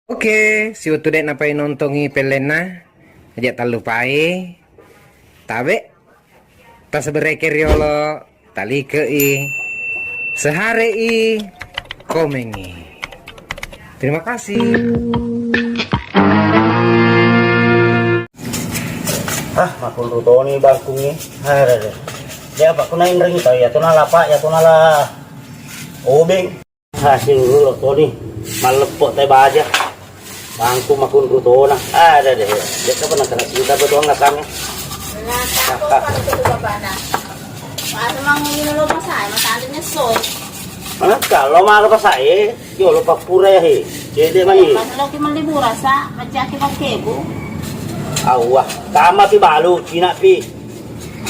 Oke, si utudet napai nontongi pelena, aja tak lupai, tabe, tak seberekir yolo, tali kei, sehari i, komengi. Terima kasih. Makul ruto ni bangkung ni. Ada. Dia apa kunain ring to ya tunala pak ya tunala obeng. Hasil dulu to ni. Malepok tay baja. Bangku makul ruto na. Ada deh. Dia ka pernah kena kita betul enggak kami. Ano mang minulo pa sa ay matalinya soy. Mana kalau malo pa sa yo lo pa pura ya he. Jadi mani. Masalo ki man libura sa majaki pa kebo. Awah, kama pi balu, Cina pi.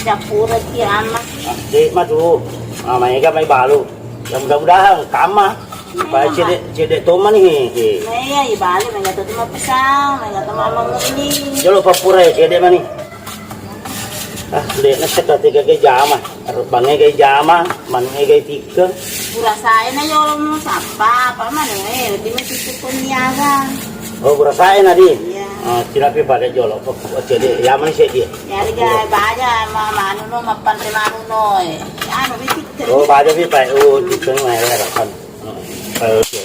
Japura ki ama. Di madu. Mereka may balu. Yang mudah-mudahan kama. Supaya cedek toma nih. Maya ibali may gato mapasang, may gato mamang ini. Jalo papura ya cedek mani. Lihat nasi ketika ke jama, bangai ke jama, mangai ke tiga. Pura saya na yo mo sapa, pa man di mo titikon niyaga. Oh burasain nadi. Iya. Cina pi pada jolo, cedek yaman sih dia. Yari ga baja mano no mapanre mano no ano bitik. Oh baja pi pai tiga ngai rakan. Oke.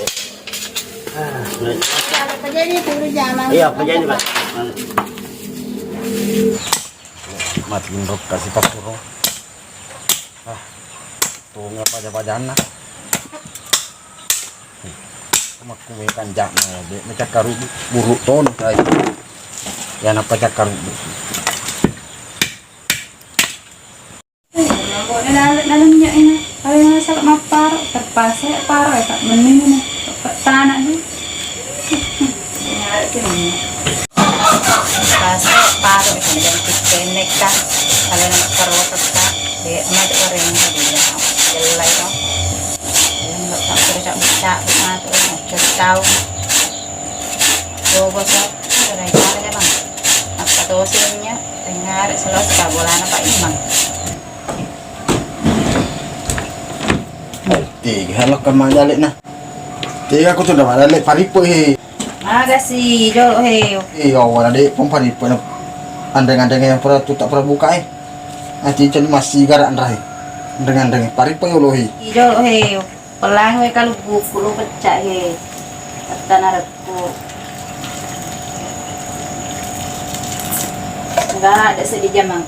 Kalau penjadi puluh jam. Iya penjadi pak. Matiin rok kasih tapuro. Tuh ngapa aja kumakumikan jakna de macakaru buruk ton kai. Ya napa cakaru. Dalamnya ini kalau masak mapar terpase paro ya tak mening tanah tu. Terpase paro itu dan pikenek kan kalau nak karot tak dia amat orang dia jelai tu. Yang tak kerja baca tu tahu. Dua botol ada yang bang. Apa dosanya dengar selesai bulan apa imang. Tiga halak kan majalik nah. Tiga aku sudah majalik paripo he. Makasih jo he. Awal ada pom paripo na. Andeng-andeng yang pernah tu tak pernah buka Nanti jadi masih garak rai. Andeng-andeng paripo yo lohi. Jo he. Pelang we kalau buku lu pecah he. Kata naratku. Enggak ada sedih jamang.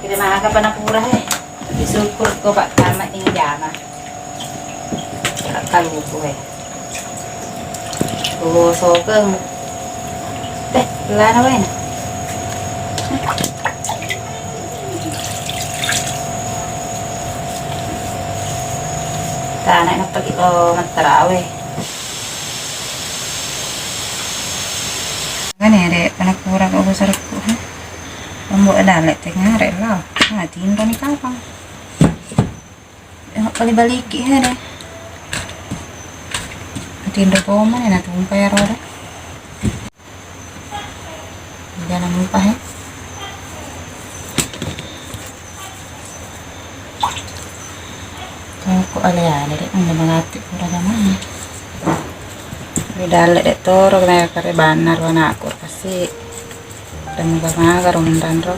Kira mah ka panapura he. Tapi syukur ko pak tamat ing jama. Kalau buku he. Tuh sokeng. Lana we na. Tanah nak pergi ke Matarawe. Kan ya dek, anak kurang kau besar ku. Kamu ada lek tengah rek lah. Ngatiin kan ni kapan? Kali balik ya dek. Ngatiin doko mana nak tumpah ya roda. Jangan lupa ya. Aku alih-alih dek mengamati kurang mana. Beda dek toro kena kare banar wana aku kasih dan magar undan ro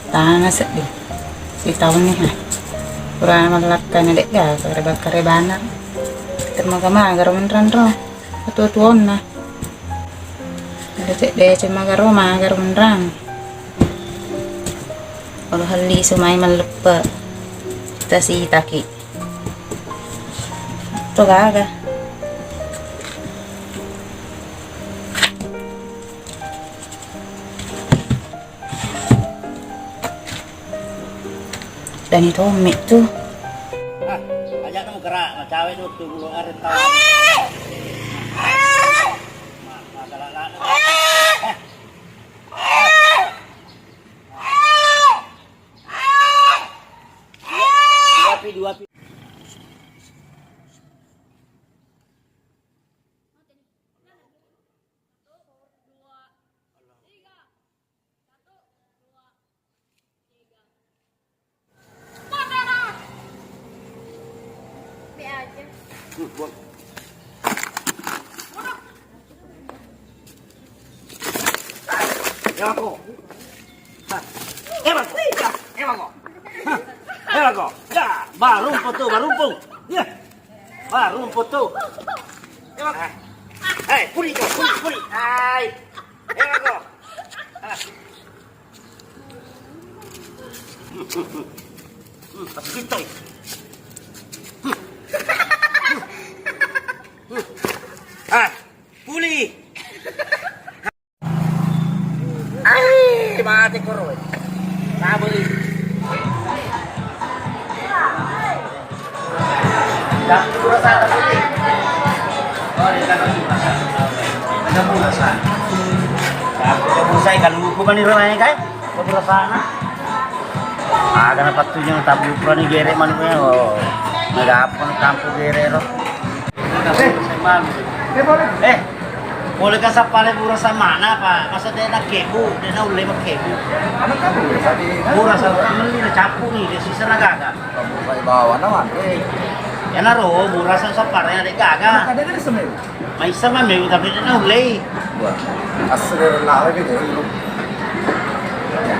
tanah sedih si tahun ni kurang malakkan dek ga kare banar termaga magar undan ro tuon na dek magar undan kalau hali sumai malepa kita si taki to gaga dan itu mie tuh Ajak kamu gerak, cawe itu tunggu arit tahu. Masalah lah. Dua pi. Ewa ko. Ewa ko. Ewa ko. Ewa ko. Ya, barumput tuh, barumput. Ya. Barumput tuh. Ewa ko. Hei, puri ko, puri. Hai. Ewa ko. Pasok ito. Puli. Ay, mati ko ron. Sabi. Dah, pura sa puli. Oh, di kana pura. Ada pura sa. Aku pusai kalau ko man ni ron ay kay. Pura sana. Ada na patunya tabu pro ni gere man ko. Oh. Nagapon kampo gere ro. Boleh ka sa pare pura sa mana pa? Masa dia nak kebu, dia nak ulai mak kebu. Ano ka po? Sabi, Pura sa mali na chapu ni, dia sisa na gaga. sa ibawa naman. Yan na ro, pura sa pare na gaga. Kada ka sa mayo. May isa man may tapi dia na ulai. Asrer na ako gitu.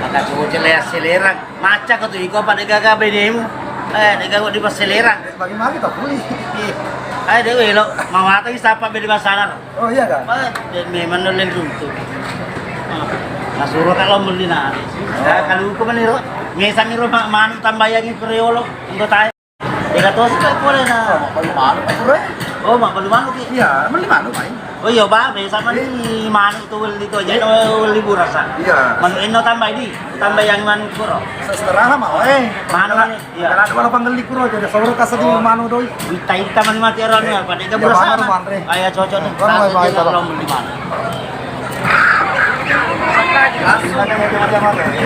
Maka cubo jele acelera. Maca ko tu iko pa de gaga bedem. Dia gaga di acelera. Bagaimana kita puli? Ay, dia lo, mawatay sa pa bedi masana. Oh iya kan? Dan memang noleng runtu. Nasuro kalau beli na. Kalau ko maniro, ngesa miro manu tambayangin kreolo, ndo tayo. Ika to sa pole na. Bagaimana pa bro? Oh, mabalumano ki. Iya, malimano pa. Oh, yo ba, mesa man ni manu to dito jan o liburan sa. Iya. Manu eno tambay di, tambayang manu kuro. Sa seteraha mah Manu man. Iya. Kada wala panggali ko jadi sauro ka sa di mano doy. Itay ta man mati aron ya, pada ka Ya, burasa. manu man, re. Ay cocok ni. Manu, may bahay taro. Kalau beli manu.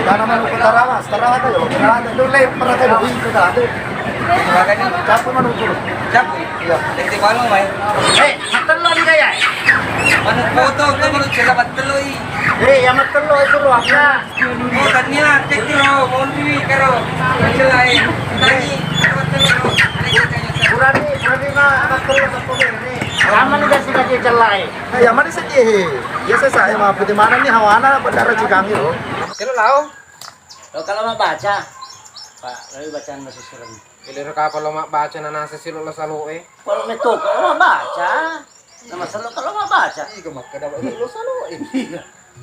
Kana man ko tarawa, seteraha tayo. Kada dole para tayo din ko dati. Makanya capo man ko. Cap, Iya. hindi ko alam ay. Matelo ni kaya. Ano photo ko mo sila patuloy. Yang matelo itu ruangnya. Oh, kanya cek dulu, boundary karo. Sila ay tani patuloy. Berani matelo sa puli ni. Aman ni kasi kasi celai. Ya mari saja. Ya saya mah putih mana nih hawana pada cikangi loh. Kilo lao. Kalau mau baca, Pak, lalu bacaan bahasa surat. Ilir ka pa mak baca na nasa silo la salo eh. Kalau metu, kalau mau baca, nama selalu kalau mau baca. Iya makanya dapat lo salo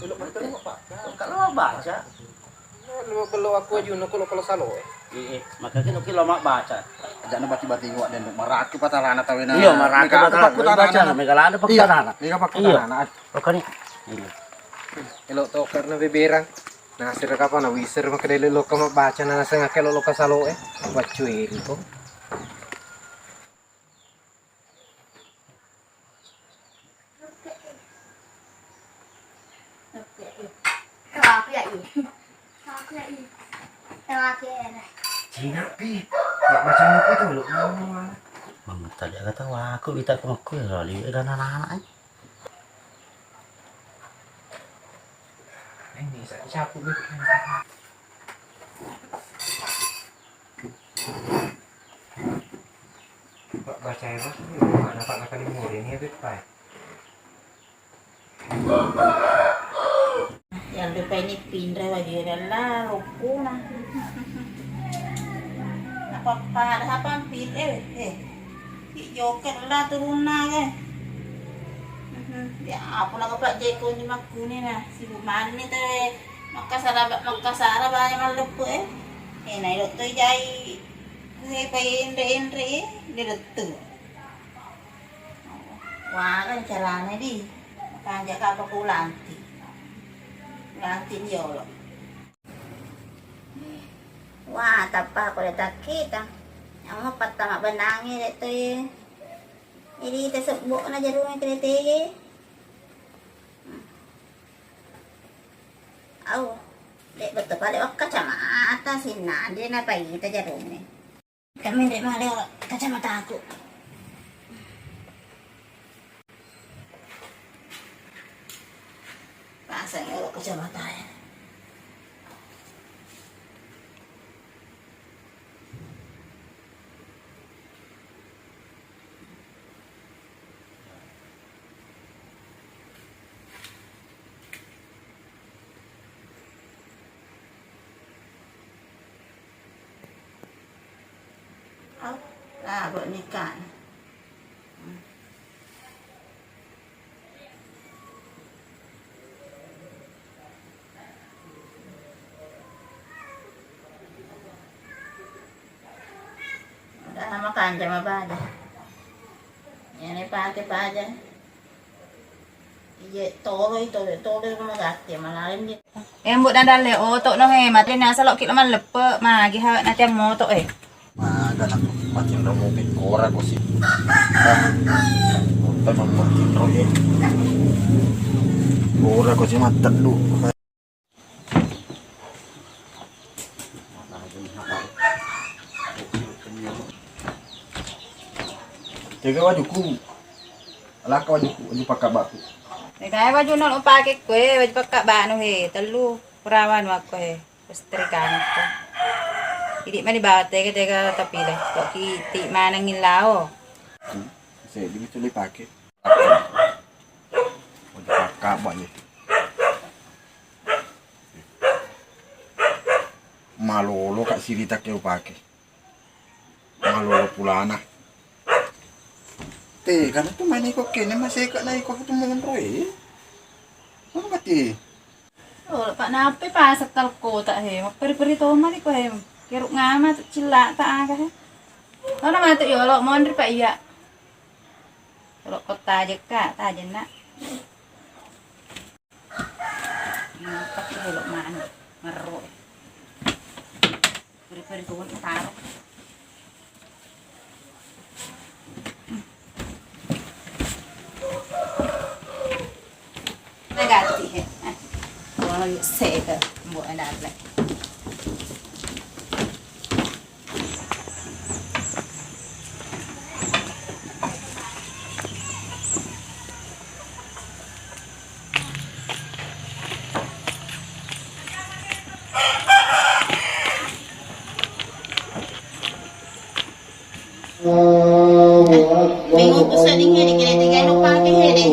Lo pantero pak. Kalau mau baca, Lu belo aku aja no kalau salo eh. maka kino kilo mau baca. Jangan bati-bati wak dan maraki patarana tawena. Iya, maraka baca na megalana pagtanana. Iya pak Iya. patarana. Okani. Ilo to karena beberang. Nasir ka pa na wiser makadali lo ka mabaca na nasa nga lo ka salo eh. Wachuil ko. Cina pi. Ya macam apa tuh lo? Mama tadi kata wah aku kita ke aku ya li dan anak-anak. Ini saya capu deh. Pak baca ya mas, nggak dapat makan di murid ini itu pak. Yang lupa ini pindah baju adalah ruku nah. Apa apa pindah joket lah turun ke. Ya apa nak pak jeko ni maku ni nah si buman ni teh makasara banyak malepu naik doktor jai endre dia doktor. Wah kan caranya di makan jaga apa kulanti. Lantin yolo. Wah, tapa ko dah kita. Yang mau pertama benangi itu ya. Jadi kita sebut na jarum yang kena tege. Au, dek betul pada kacamata sina dia nak pergi kita jarum ni. Kami dek malah kacamata aku. Pasang elok kacamata ya. Au, lah buat nikah. Udah makan jam apa aja? Ini pakai apa aja? Iya, tolo rumah gati malalim gitu. Em buat dandale otok no he, mati nasa lo kilo man lepe, magi ha nanti ang moto eh. Maganak matin raw mo kora ko si. Tamang matin raw eh. Kora ko si matalo. Jaga wajuku. Alaka wajuku, waju pakabaku. Kaya waju no upake ko eh, waju pagka ba no he, telu perawan wako he, pastri kanot ko. Hindi man ibawat teka tapila, to kiti manang ilao. Kasi di tuloy pake. Waju pakaba niya. Malolo kak sirita kayo pake. Malolo pulana. Kan itu main ikut kene masih ikut na ikut tumungan roy. Ano ba ti? Oh, pak nape pa sa talko ta he, magperi-peri to mali ko he. Kiro nga ma cila ta aga he. Ano naman ito yolo, mo pa iya. Yolo ko tajek ka, tajen na. Tapi yolo maan, maro. Peri-peri to taro. Nagati he. Wala yung seka. Mo anadla. Bingung ko sa ding hedi, kaya tingay no pake hedi.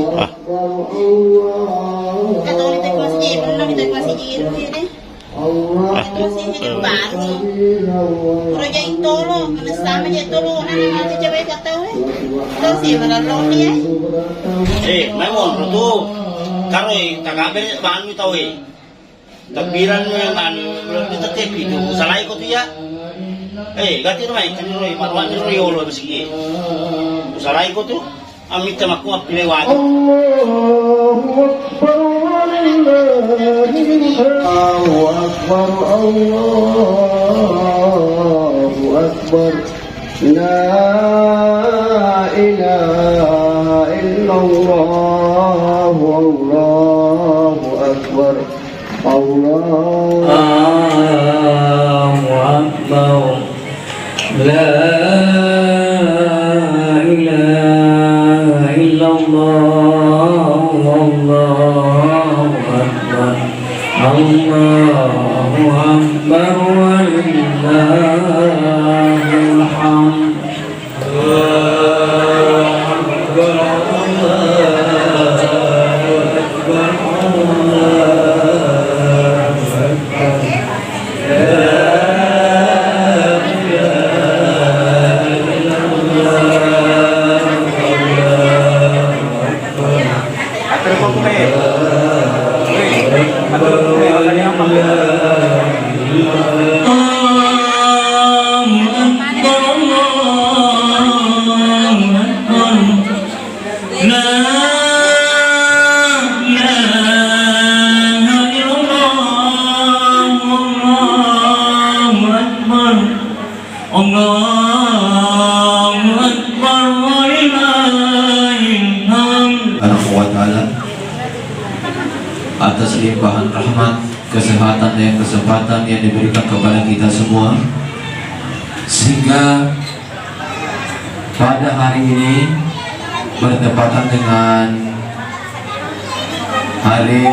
Katong nito ko si Jebel lang, nito ko si Jebel hedi. Ito si hedi bago. Pero ya itolo, kanasama ya itolo, nanangat siya ba kataw eh. Ito si malalong niya eh. May mon to. Karo tagaber bahan mo taw eh. Takbiran mo yung ano, kita tepi to. Salay ko to ya. Gati naman, kanino eh, marwan nyo yolo na sige. Usaray ko to, amit ka makuha pilewado. Allahu Akbar, Allahu Akbar, La ilaha illallah, Allahu Akbar, Allahu Akbar. لا إله إلا الله والله أكبر الله أكبر ولله الحمد الله أكبر الله أكبر الله أكبر atas limpahan rahmat, kesehatan dan kesempatan yang diberikan kepada kita semua, sehingga pada hari ini bertepatan dengan hari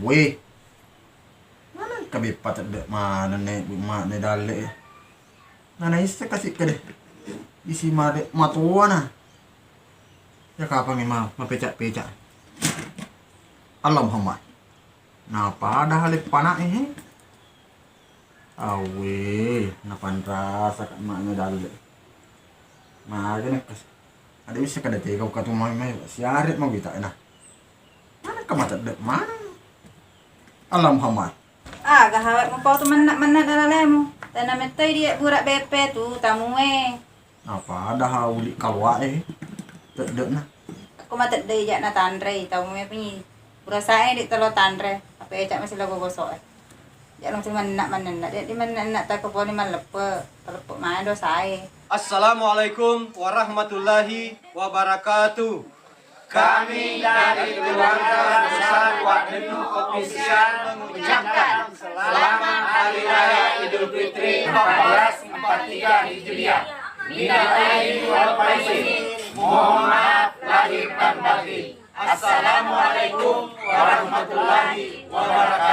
Weh. Mana kabipat ada mana nih mana dale. Nana isa kasih kade. Isi made matuwa na. Ya kapan mau mapecak-pecak. Allah Muhammad. Nah, padahal panak ini. Awe, napan rasa kat maknya dale. Mari nak kas. Ada bisa kada tega kau mai mai siaret mau kita nah. Mana kamata dek mana? Allah Muhammad. Gahawat mo pa ito man mo. Tanamet tayo di burak bepe tu tamu Apa ada hauli kalwa dek nah. Ako matadday dyan na tanre. Tamu pingi. Burasain di talo tanre. Apa ecak masih lagu gosok Diyan lang si man Di man tayo po ni man lepo. Lepo man do say. Assalamualaikum warahmatullahi wabarakatuh. Kami dari keluarga besar Wadenu Official mengucapkan selamat Hari Raya Idul Fitri 1443 Hijriah. Minal aidin wal faizin. Mohon maaf lahir dan batin. Assalamualaikum warahmatullahi wabarakatuh.